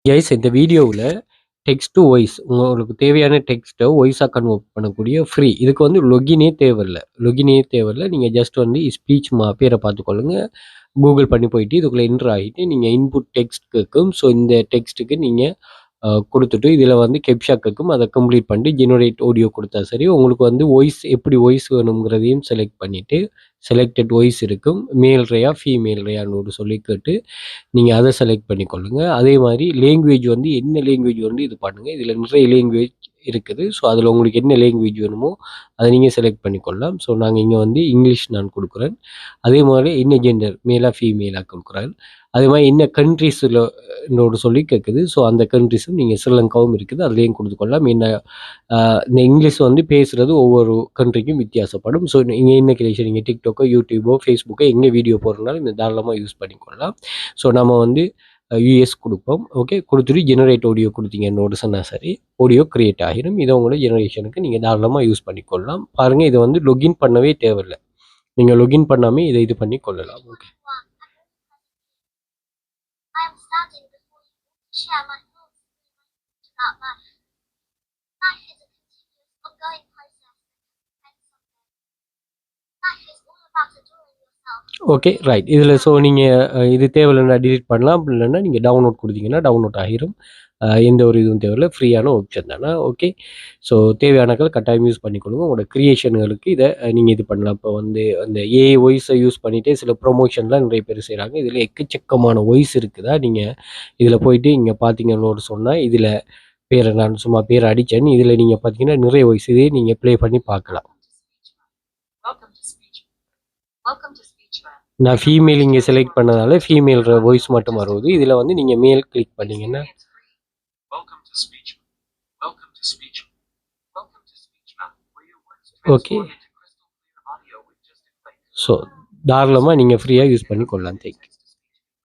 Guys, இந்த வீடியோவில் text to voice உங்களுக்கு தேவையான டெக்ஸ்ட்டை வாய்ஸாக கன்வெர்ட் பண்ணக்கூடிய ஃப்ரீ. இதுக்கு வந்து லொகினே தேவையில்லை. நீங்கள் ஜஸ்ட் வந்து ஸ்பீச் பேரை பார்த்துக்கொள்ளுங்க. கூகுள் பண்ணி போயிட்டு இதுக்குள்ளே என்ட்ரு ஆகிட்டு நீங்கள் இன்புட் டெக்ஸ்ட் கேட்கும். ஸோ இந்த டெக்ஸ்ட்டுக்கு நீங்கள் கொடுத்துட்டு இதில் வந்து கெப்ஷா கேட்கும். அதை கம்ப்ளீட் பண்ணிட்டு ஜெனரேட் ஆடியோ கொடுத்தா சரி. உங்களுக்கு வந்து வாய்ஸ் எப்படி வாய்ஸ் வேணுங்கிறதையும் செலக்ட் பண்ணிவிட்டு செலக்டட் வாய்ஸ் இருக்கும். மேல் ரேயா ஃபீமேல் ரேயான்னு சொல்லி கேட்டு நீங்கள் அதை செலக்ட் பண்ணிக்கொள்ளுங்க. அதே மாதிரி லேங்குவேஜ் வந்து என்ன லேங்குவேஜ் வந்து இது பண்ணுங்கள். இதில் நிறைய லேங்குவேஜ் இருக்குது. ஸோ அதில் உங்களுக்கு என்ன லேங்குவேஜ் வேணுமோ அதை நீங்கள் செலக்ட் பண்ணிக்கொள்ளலாம். ஸோ நாங்கள் இங்கே வந்து இங்கிலீஷ் நான் கொடுக்குறேன். அதே மாதிரி என்ன ஜெண்டர் மேலாக ஃபீமேலாக கொடுக்குறேன். அதே மாதிரி என்ன கண்ட்ரீஸில் சொல்லி கேட்குது. ஸோ அந்த கண்ட்ரிஸும் நீங்கள் ஸ்ரீலங்காவும் இருக்குது, அதுலேயும் கொடுத்துக்கொள்ளலாம். என்ன இந்த இங்கிலீஷ் வந்து பேசுகிறது ஒவ்வொரு கண்ட்ரிக்கும் வித்தியாசப்படும். ஸோ நீங்கள் என்ன கிரியேஷன் நீங்கள் டிக்டாக்கோ யூடியூபோ ஃபேஸ்புக்கோ எங்கே வீடியோ போடுறதுனாலும் இந்த தாராளமாக யூஸ் பண்ணிக்கொள்ளலாம். ஸோ நம்ம வந்து யூஎஸ் கொடுப்போம். ஓகே, கொடுத்துட்டு ஜெனரேட் ஆடியோ கொடுத்தீங்கன்னு சொன்னால் சரி, ஆடியோ க்ரியேட் ஆகிடும். இதை உங்களோட ஜெனரேஷனுக்கு நீங்கள் தாராளமாக யூஸ் பண்ணிக்கொள்ளலாம். பாருங்கள், இதை வந்து லொகின் பண்ணவே தேவையில்லை. நீங்கள் லொகின் பண்ணாமல் இதை இது பண்ணி கொள்ளலாம். Okay, share my thoughts about life. Life is a continuous, ongoing process that ends someday. Life is all about adoring yourself. Okay, right. இதில் ஸோ நீங்கள் இது தேவையில்லைன்னா டிலீட் பண்ணலாம். அப்படி இல்லைன்னா நீங்கள் டவுன்லோட் கொடுத்தீங்கன்னா டவுன்லோட் ஆகிரும். எந்த ஒரு இதுவும் தேவையில்லை, ஃப்ரீயான ஆப்ஷன் தானே. ஓகே, ஸோ தேவையானக்கள் கட்டாயம் யூஸ் பண்ணிக்கொள்ளுங்க. உங்களோட க்ரியேஷன்களுக்கு இதை நீங்கள் இது பண்ணலாம். இப்போ வந்து அந்த ஏஐ வாய்ஸை யூஸ் பண்ணிகிட்டே சில ப்ரொமோஷன்லாம் நிறைய பேர் செய்கிறாங்க. இதில் எக்கச்சக்கமான வாய்ஸ் இருக்குதா. நீங்கள் இதில் போயிட்டு இங்கே பார்த்தீங்கன்னு சொன்னால் இதில் பேரை நான் சும்மா பேர் அடித்தேன். இதில் நீங்கள் பார்த்தீங்கன்னா நிறைய வாய்ஸ் இதே நீங்கள் ப்ளே பண்ணி பார்க்கலாம். நான் ஃபீமேல் இங்கே செலக்ட் பண்ணதால ஃபீமேல் வாய்ஸ் மட்டும் வருவது. இதில் வந்து நீங்கள் மேல் கிளிக் பண்ணிங்கன்னா ஓகே, ஸோ தாராளமாக நீங்கள் ஃப்ரீயாக யூஸ் பண்ணி கொள்ளலாம். தேங்க்யூ.